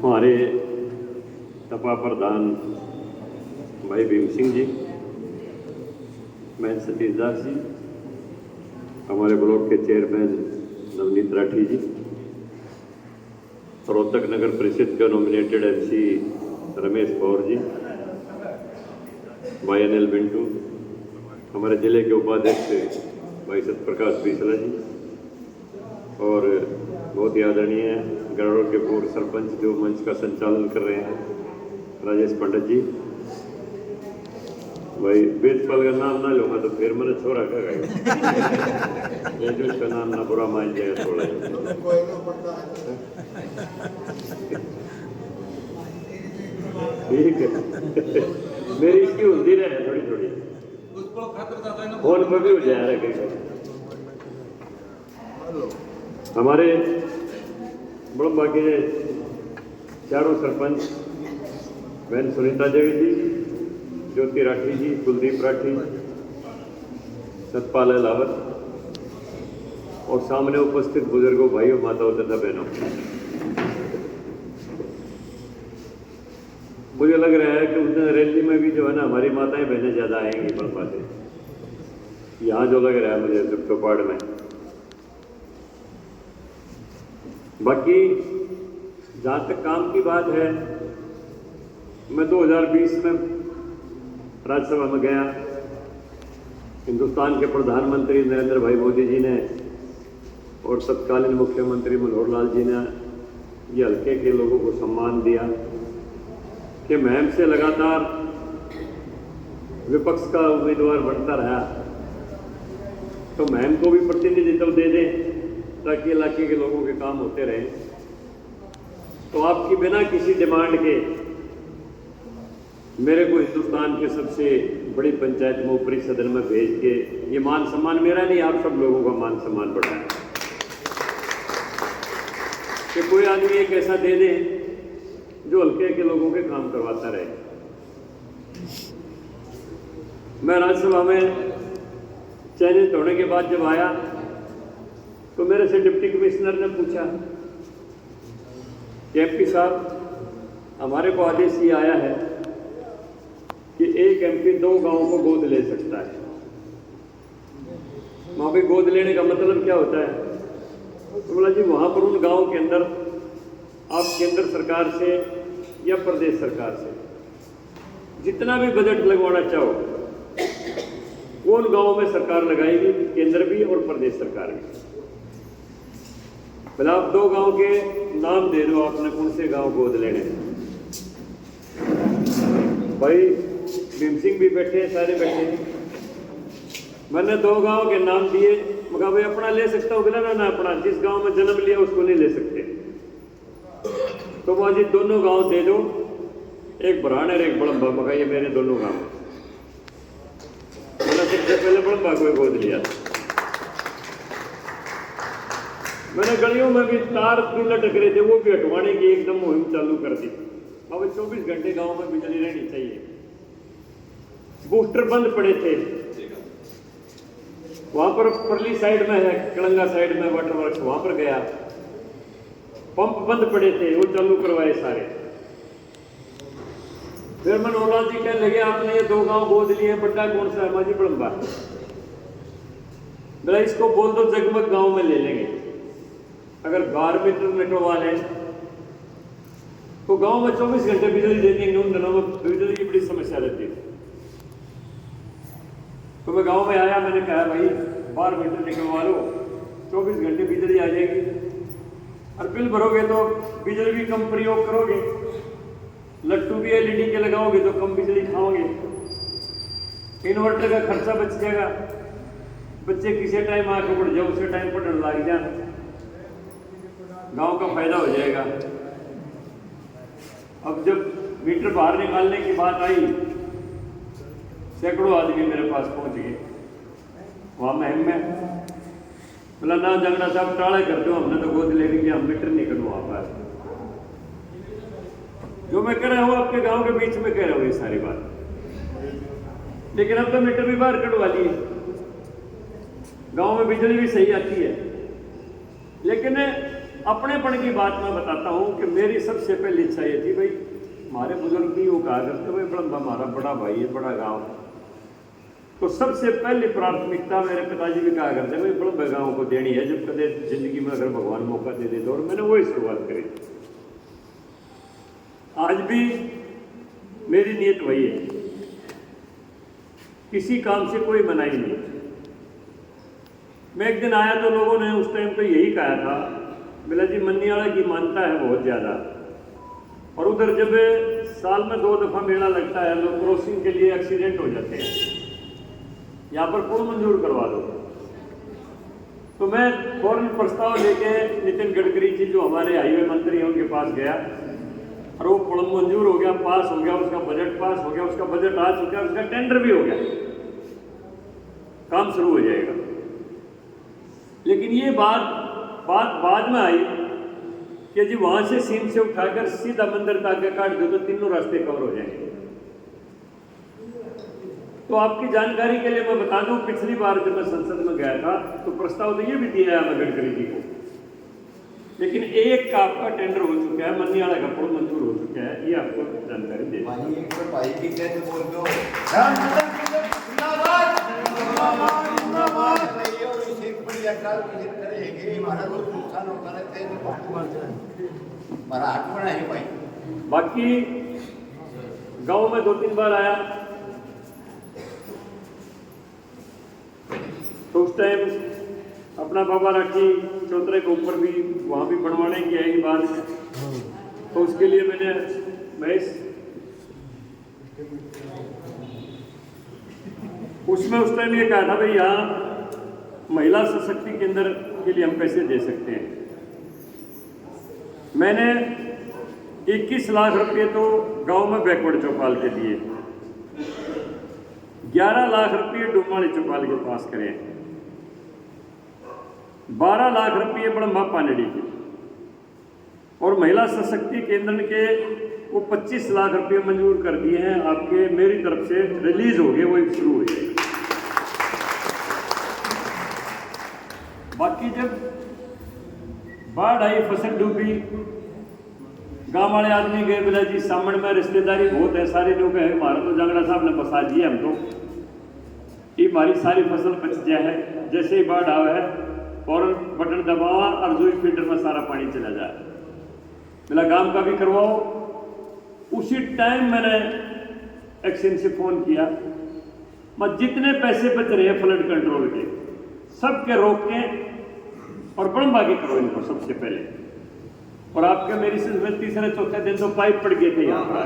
हमारे सपा प्रधान भाई भीम सिंह जी, बहन सतीश दास जी, हमारे ब्लॉक के चेयरमैन नवनीत राठी जी, रोहतक नगर परिषद का नॉमिनेटेड एमसी रमेश पौर जी, भाई अनिल बिंटू, हमारे जिले के उपाध्यक्ष भाई सत्यप्रकाश बीसला जी, और बहुत ही आदरणीय गढ़ोर के पूर्व सरपंच जो मंच का संचालन कर रहे हैं राजेश पंडित जी। भाई वेदपाल का नाम ना लूंगा तो फिर मैंने छोरा क्या कहेगा, जो इसका नाम ना बुरा मान जाएगा थोड़ा। ठीक है, मेरी इसकी होती रहे थोड़ी थोड़ी, फोन पर भी हो जाएगा। हमारे बड़म्बा के चारों सरपंच बहन सुनीता देवी जी, ज्योति राठी जी, कुलदीप राठी, सतपाल अहलावत और सामने उपस्थित बुजुर्गों, भाइयों, माताओं तथा बहनों, मुझे लग रहा है कि उस दिन रैली में भी जो है ना हमारी माताएं बहनें ज़्यादा आएंगी बड़म्बा से, यहाँ जो लग रहा है मुझे चौपाड़ में। बाकी जहाँ तक काम की बात है, मैं 2020 में राज्यसभा में गया, हिंदुस्तान के प्रधानमंत्री नरेंद्र भाई मोदी जी ने और तत्कालीन मुख्यमंत्री मनोहर लाल जी ने ये हल्के के लोगों को सम्मान दिया कि महम से लगातार विपक्ष का उम्मीदवार बनता रहा तो महम को भी प्रतिनिधित्व दे दें ताकि इलाके के लोगों के काम होते रहें। तो आपकी बिना किसी डिमांड के मेरे को हिंदुस्तान के सबसे बड़ी पंचायत में ऊपरी सदन में भेज के ये मान सम्मान मेरा नहीं, आप सब लोगों का मान सम्मान बढ़ा है कि कोई आदमी एक ऐसा दे दे जो हल्के के लोगों के काम करवाता रहे। मैं राज्यसभा में चयनित होने के बाद जब आया तो मेरे से डिप्टी कमिश्नर ने पूछा कि एमपी साहब, हमारे को आदेश ये आया है कि एक एमपी 2 गांवों को गोद ले सकता है। वहां पे गोद लेने का मतलब क्या होता है? तो बोला जी वहां पर उन गांवों के अंदर आप केंद्र सरकार से या प्रदेश सरकार से जितना भी बजट लगवाना चाहो वो उन गांवों में सरकार लगाएगी, केंद्र भी और प्रदेश सरकार भी। भला आप 2 गांव के नाम दे दो, आपने कौन से गांव गोद लेने? भाई भीम सिंह भी बैठे, सारे बैठे। मैंने 2 गांव के नाम दिए, मगर भाई अपना ले सकता हूँ? बोला ना अपना, जिस गांव में जन्म लिया उसको नहीं ले सकते। तो वो जी दोनों गांव दे दो, एक बरान और एक बड़म्बा। मगर ये मेरे दोनों गांव। मैंने सबसे पहले बड़म्बा को गोद लिया। मैंने गलियों में भी तार भी लटक रहे थे, वो भी हटवाने की एकदम मुहिम चालू कर दी। अब 24 घंटे गांव में बिजली रहनी चाहिए। बूस्टर बंद पड़े थे, वहां पर परली साइड में है, कलंगा साइड में वाटर वर्क्स, वहां पर गया। पंप बंद पड़े थे, वो चालू करवाए सारे। फिर मनोहर लाल जी कहने लगे आपने ये 2 गांव गोद लिए, बड्डा कौन सा है? माजी बड़म्बा। बोला इसको बोल दो जगमग गांव में ले लेंगे। अगर 12 मीटर निकलवा लें तो गांव में 24 घंटे बिजली देने, उन दिनों में बिजली की बड़ी समस्या रहती थी। तो मैं गांव में आया, मैंने कहा भाई 12 मीटर निकलवा लो, 24 घंटे बिजली आ जाएगी, और बिल भरोगे तो बिजली भी कम प्रयोग करोगे, लट्टू भी एलईडी के लगाओगे तो कम बिजली खाओगे, इन्वर्टर का खर्चा बच जाएगा, बच्चे किसी टाइम आके पढ़ जाओ, उसी टाइम पढ़ने लग जाए, गांव का फायदा हो जाएगा। अब जब मीटर बाहर निकालने की बात आई, सैकड़ों आदमी मेरे पास पहुंच गए वहां महम में। बोला ना जंगड़ा साहब टाले कर दो, हमने तो गोद ले ली, हम मीटर नहीं करूँ वहां पर। जो मैं कह रहा हूँ आपके गांव के बीच में कह रहा हूँ ये सारी बात, लेकिन अब तो मीटर भी बाहर कटवा लिए, गांव में बिजली भी सही आती है। लेकिन अपनेपन की बात मैं बताता हूँ कि मेरी सबसे पहली इच्छा ये थी भाई, हमारे बुजुर्ग भी वो कहा करते भाई बड़म्बा हमारा बड़ा भाई है, बड़ा गांव है, तो सबसे पहली प्राथमिकता मेरे पिताजी भी कहा करते भाई बड़म्बा गांव को देनी है जब कदे जिंदगी में अगर भगवान मौका दे दे तो, और मैंने वही शुरुआत करी। आज भी मेरी नीयत वही है, किसी काम से कोई मनाही नहीं। मैं एक दिन आया तो लोगों ने उस टाइम पे यही कहा था, बोला जी मन्नीवाला की मानता है बहुत ज़्यादा, और उधर जब साल में 2 दफ़ा मेला लगता है, लोग क्रॉसिंग के लिए एक्सीडेंट हो जाते हैं, यहाँ पर पुल मंजूर करवा दो। तो मैं फौरन प्रस्ताव लेके नितिन गडकरी जी जो हमारे हाईवे मंत्री हैं उनके पास गया, और वो पुल मंजूर हो गया, पास हो गया, उसका बजट पास हो गया, उसका बजट आ चुका है, उसका टेंडर भी हो गया, काम शुरू हो जाएगा। लेकिन ये बात बाद में आई कि जी वहां से सीम से उठाकर सीधा मंदिर तक काट दो तो तीनों रास्ते कवर हो जाएंगे। तो आपकी जानकारी के लिए मैं बता दूं, पिछली बार जब मैं संसद में गया था तो प्रस्ताव तो ये भी दिया है मैं गडकरी जी को, लेकिन एक का आपका टेंडर हो चुका है, मन्नीवाला का पुल मंजूर हो चुका है, ये आपको जानकारी दे बाकी गांव में 2-3 बार आया तो उस टाइम अपना बाबा राठी चौतरे के ऊपर भी वहाँ भी बनवाने की आई बात, तो उसके लिए मैंने उसमें उस टाइम ये कहा था भाई यहाँ महिला सशक्ति केंद्र के लिए हम पैसे दे सकते हैं। मैंने 21 लाख रुपए तो गांव में बैकवर्ड चौपाल के दिए, 11 लाख रुपए डुमाली चौपाल के पास करें, 12 लाख रुपये बड़म्बा पानड़ी के, और महिला सशक्ति केंद्र के वो 25 लाख रुपये मंजूर कर दिए हैं आपके, मेरी तरफ से रिलीज हो गए, वही शुरू हो जाएगा। बाकी जब बाढ़ आई, फसल डूबी, गांव वाले आदमी गए, बोला जी सामने में रिश्तेदारी बहुत है, सारे लोग है, हमारा तो जांगड़ा साहब ने बसा दिए, हम तो ये हमारी सारी फसल बच जाए है, जैसे ही बाढ़ आवे है फौरन बटन दबावा और जो फील्टर में सारा पानी चला जाए, बोला गांव का भी करवाओ। उसी टाइम मैंने एक्शन से फोन किया, मैं जितने पैसे बच रहे हैं फ्लड कंट्रोल के सबके रोक के और बड़म्बा की करो इनको सबसे पहले। और आपके मेरी में तीसरे चौथे दिन तो पाइप पड़ गए थे यहाँ पर,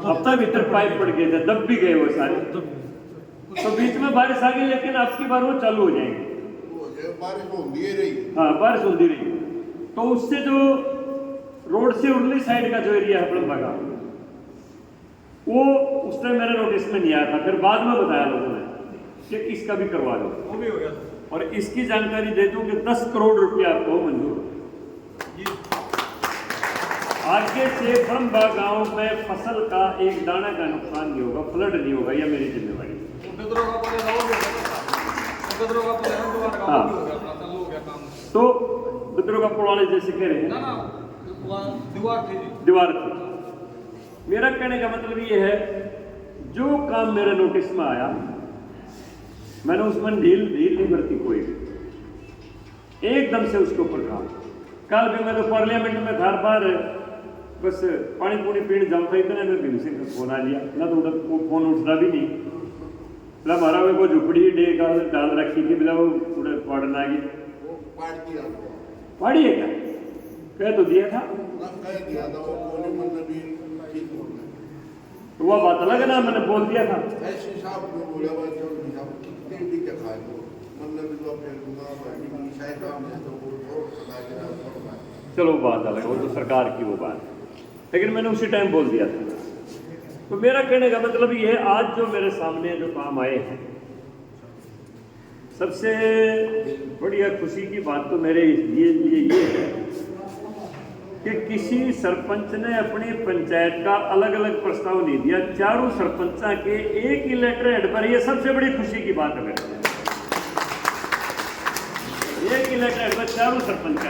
हफ्ता भीतर पाइप पड़ गए थे, दब भी गए वो सारे, तो बीच में बारिश आ गई, लेकिन आपकी बार वो चालू हो जाएंगे, बारिश होती रही। हाँ बारिश होती रही, तो उससे जो रोड से उर्ली साइड का जो एरिया है बड़म्बा का, वो उस टाइम मेरे नोटिस में नहीं आया था, फिर बाद में बताया लोगों ने कि इसका भी करवा लो, वो भी हो गया। और इसकी जानकारी दे दूं कि 10 करोड़ रुपया आपको मंजूर। आगे से बड़म्बा गांव में फसल का एक दाना का नुकसान नहीं होगा, फ्लड नहीं होगा, यह मेरी जिम्मेवारी। हाँ, तो बिद्रोह का पुल वाले जैसे कह रहे हैं दीवार थी। मेरा कहने का मतलब ये है, जो काम मेरे नोटिस में आया मैंने उसमें ढील नहीं बरती कोई भी, एकदम से उसके ऊपर काम। कल भी मैं तो पार्लियामेंट में घर बार बस पानी पूनी पीने जाऊँ था, इतने में भीम सिंह का फोन आ लिया ना, तो उधर वो फोन उठता भी नहीं, बोला हमारा वो झुपड़ी डे का डाल रखी थी, बोला वो पूरा पढ़ना गई पढ़ी है क्या, कह तो दिया था, तो वह बात अलग है ना, मैंने बोल दिया था। चलो बात अलग है, वो तो सरकार की वो बात, लेकिन मैंने उसी टाइम बोल दिया था। तो मेरा कहने का मतलब ये है, आज जो मेरे सामने जो काम आए हैं, सबसे बढ़िया खुशी की बात तो मेरे लिए ये है कि किसी सरपंच ने अपनी पंचायत का अलग अलग प्रस्ताव नहीं दिया, चारों सरपंचा के एक ही लेटर हेड पर, ये सबसे बड़ी खुशी की बात है मेरे, एक ही रिलेटेड बस चारों सरपंच का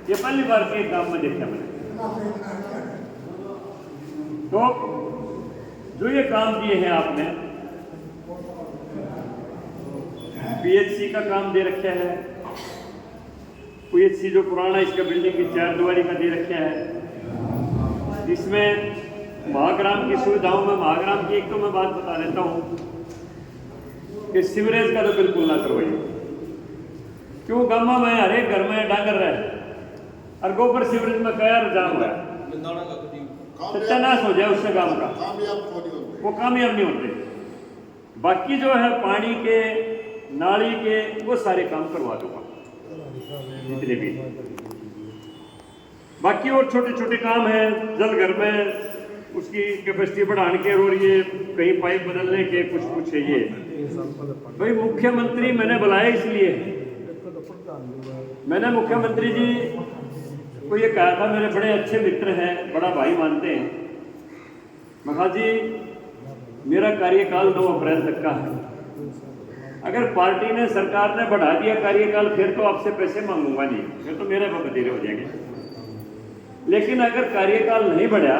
ये पहली बार के काम में देखा मैंने। तो जो ये काम दिए हैं आपने, पीएचसी का काम दे रखा है, पीएचसी जो पुराना इसका बिल्डिंग की 4 दीवारी का दे रखा है, इसमें महाग्राम की सुविधाओं में महाग्राम की एक तो मैं बात बता देता हूँ कि सीवरेज का तो बिल्कुल ना करवाइए, क्यों गामा में हर एक घर में डांगर रहा है और गोबर सीवरेज में कया जाम रहा है, सत्यानाश हो जाए उससे गांव का, वो कामयाब नहीं होते। बाकी जो है पानी के नाली के वो सारे काम करवा दूंगा जितने भी, बाकी और छोटे छोटे काम हैं जल घर में उसकी कैपेसिटी बढ़ाने के और ये कहीं पाइप बदलने के कुछ है। ये भाई मुख्यमंत्री मैंने बुलाया इसलिए, मैंने मुख्यमंत्री जी को ये कहा था, मेरे बड़े अच्छे मित्र हैं, बड़ा भाई मानते हैं, महा जी मेरा कार्यकाल 9 अप्रैल तक का है, अगर पार्टी ने सरकार ने बढ़ा दिया कार्यकाल फिर तो आपसे पैसे मांगूंगा नहीं, फिर तो मेरे बतेरे हो जाएंगे, लेकिन अगर कार्यकाल नहीं बढ़ा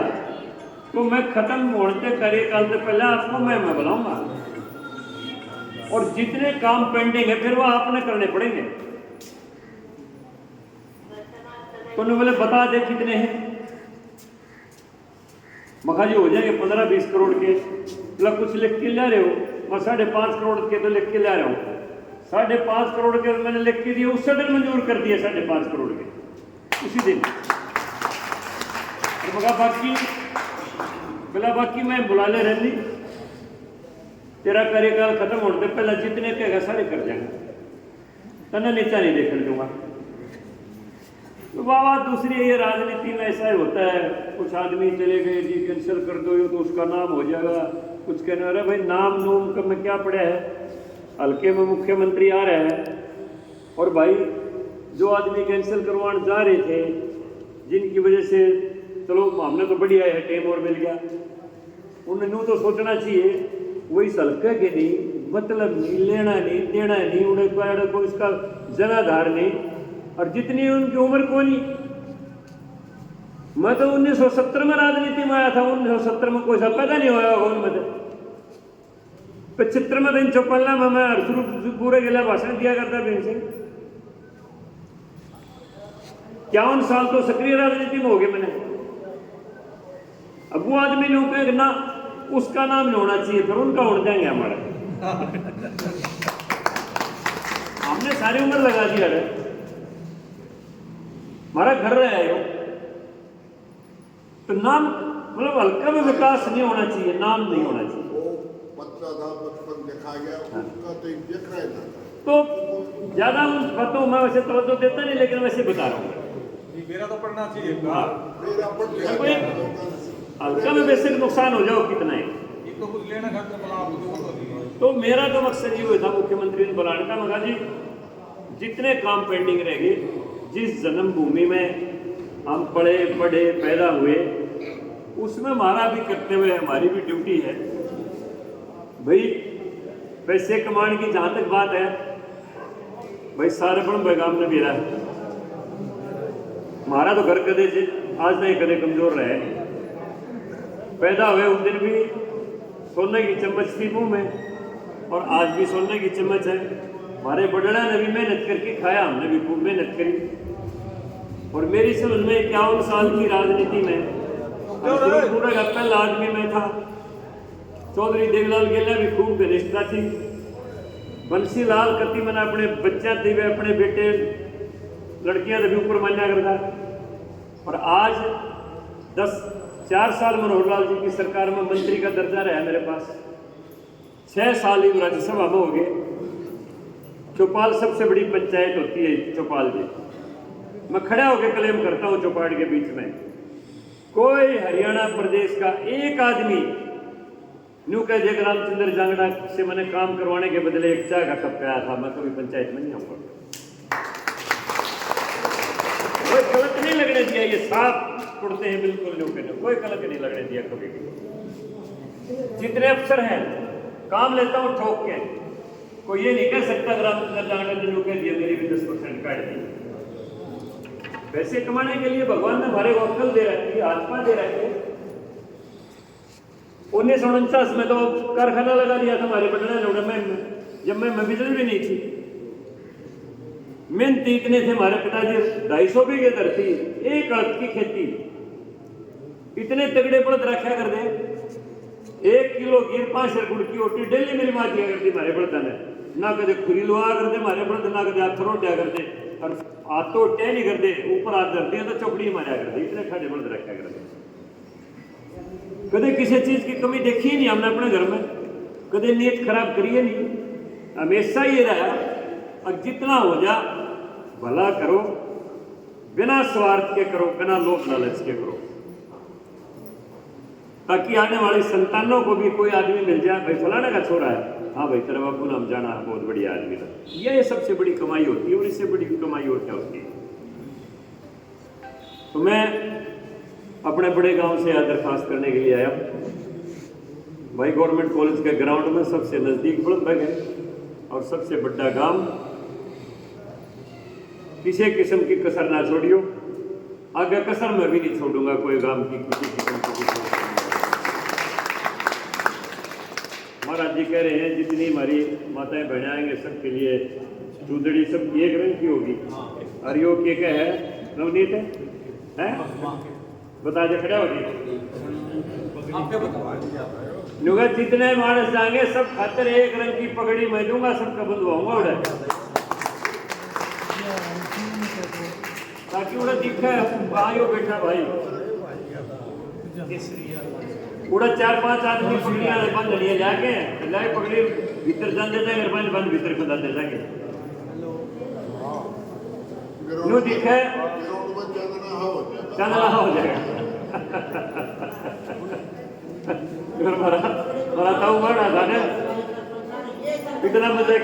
तो मैं खत्म होने कार्यकाल से पहले आपको मैं बुलाऊंगा और जितने काम पेंडिंग है फिर वो आपने करने पड़ेंगे। तो बोले बता दे कितने हैं, मखा जी हो जाएंगे 15-20 करोड़ के, मतलब कुछ लिख के ला रहे हो, मैं 5.5 करोड़ के तो लिख के ला रहा हूँ, 5.5 करोड़ के मैंने लिख के दिए, उससे दिन मंजूर कर दिए 5.5 करोड़ के उसी दिन। तो मगा बाकी मैं बुला ले रहनी, तेरा कार्यकाल खत्म होने से पहले जितने कहेगा सारे कर जाएंगे, तने नीचा नहीं देखने दूंगा। तो बाबा दूसरी ये राजनीति में ऐसा ही होता है, कुछ आदमी चले गए जी कैंसिल कर दो तो उसका नाम हो जाएगा, कुछ कहने अरे भाई नाम नूम का में क्या पड़ा है, हल्के में मुख्यमंत्री आ रहा है। और भाई जो आदमी कैंसिल करवाने जा रहे थे जिनकी वजह से चलो हमने तो बढ़िया है टाइम और मिल गया, उन्हें तो सोचना चाहिए वही हल्के के नहीं, मतलब नहीं, लेना नहीं देना नहीं, उन्हें कोई इसका जनाधार नहीं, और जितनी उनकी उम्र को नहीं। मैं तो 1970 में राजनीति में आया था, 1970 में कोई सा पैदा नहीं होया होगा उनमें तो 75 में दिन चौपल्ला में मैं शुरू पूरे गिला भाषण दिया करता भीम सिंह, 51 साल तो सक्रिय राजनीति में हो गए मैंने। अब वो आदमी लोग कहे ना उसका नाम नहीं होना चाहिए, फिर उनका उड़ जाएंगे हमारे हमने सारी उम्र लगा दिया है, हमारा घर रहा है तो नाम मतलब हल्का में विकास नहीं होना चाहिए, नाम नहीं होना चाहिए। वो बच्चा था बचपन देखा गया, उसका तो एक देख रहा था, तो ज्यादा बातों मैं वैसे तवज्जो देता नहीं, लेकिन वैसे बता रहा हूँ मेरा तो पढ़ना चाहिए। मेरा पढ़ हल्का में वैसे नुकसान हो जाओ कितना है, तो कुछ लेना घर से बुला तो मेरा तो मकसद ये हुआ था मुख्यमंत्री ने बुलाने का, मगा जी जितने काम पेंडिंग रह गए, जिस जन्मभूमि में हम पढ़े पढ़े पैदा हुए उसमें हमारा भी करते हुए हमारी भी ड्यूटी है भाई। पैसे कमाने की जहाँ तक बात है भाई, सारे बड़ पैगाम ने मेरा है, हमारा तो घर कदे आज नहीं कदे कमजोर रहे, पैदा हुए उस दिन भी सोने की चम्मच थी मुंह में और आज भी सोने की चम्मच है। हमारे बड़ड़ा ने भी मेहनत करके खाया, हमने भी खूब मेहनत करी। और मेरी समझ में 51 साल की राजनीति में पूरा का पहला आदमी में था। चौधरी देवलाल गेला भी खूब घनिष्ठता थी, बंसी लाल कति मैंने अपने बच्चा थे वे अपने बेटे लड़कियां भी ऊपर मान्या करता। और आज 4 साल मनोहर लाल जी की सरकार में मंत्री का दर्जा रहा है मेरे पास, 6 साल ही राज्यसभा में हो गए। चौपाल सबसे बड़ी पंचायत होती है चौपाल जी, मैं खड़ा होकर क्लेम करता हूं चौपाट के बीच में कोई हरियाणा प्रदेश का एक आदमी न्यू कह जग रामचंद्र जांगड़ा से मैंने काम करवाने के बदले एक चाय का कप पाया था, मैं कभी पंचायत में नहीं आऊंगा। कोई गलत नहीं लगने दिया, ये साफ उड़ते हैं बिल्कुल न्यू के, कोई गलत नहीं लगने दिया कभी भी। जितने अफसर हैं काम लेता हूं ठोक के, कोई ये नहीं कह सकता अगर आप ने कह दिया मेरी भी 10% काट दी। पैसे कमाने के लिए भगवान ने हमारे को अक्ल दे रखी है, आत्मा दे रखी है। 1949 में तो कारखाना लगा दिया था हमारे पटना में, जब मैं बिजली भी नहीं थी। मेहनती इतने थे हमारे पिताजी, 250 बीघे धरती, 1 अड़द की खेती, इतने तगड़े बड़द रखा कर दे। 1 किलो गिर 5 गुड़ की रोटी डेली मेरी माँ दिया करती हमारे बड़दा ने। ना कदे खुरी लुआ करते हमारे बड़द, ना कदे हाथ रोटिया करते, और हाथ तो टे नहीं करते, ऊपर हाथ धरते हैं तो चौकड़ी मारा करते, इतने खाने बड़द रखा करते। कदे किसी चीज की कमी देखी ही नहीं हमने अपने घर में, कदे नीयत खराब करिए नहीं। हमेशा ये रहा, अब जितना हो जा भला करो, बिना स्वार्थ के करो, बिना लोभ लालच के करो, ताकि आने वाली संतानों को भी कोई आदमी मिल जाए, भाई फलाने का छोरा है, हाँ भाई तेरा बापू नाम जाना बहुत बढ़िया आदमी था। ये सबसे बड़ी कमाई होती है, और इससे बड़ी कमाई और क्या होती है। तो मैं अपने बड़े गांव से यह दरखास्त करने के लिए आया भाई, गवर्नमेंट कॉलेज के ग्राउंड में सबसे नजदीक बुलंदबर्ग है और सबसे बड़ा गांव, किसी किस्म की कसर ना छोड़ियो। आगे कसर मैं भी नहीं छोड़ूंगा कोई गांव की किसी किस्म की। महाराज जी कह रहे हैं जितनी हमारी माताएं बहनें आएंगे सबके लिए चूदड़ी सब एक रंग की होगी। और यो के क्या है नवनीत है बता दे खड़ा होगी नुगा जितने मानस जाएंगे सब खातर 1 रंग की पगड़ी मैं दूंगा, सबका बंधवाऊंगा उड़े, ताकि उड़ा दिखा भाइयों बैठा भाई उड़ा 4-5 आदमी पगड़ियां बंद लिए जाके लाए पगड़ी भीतर जान देता है, बंद भीतर खुदा दे जाके नो दिखा चांदला हो जाएगा। मरा था उमड़ा था ने इतना मजा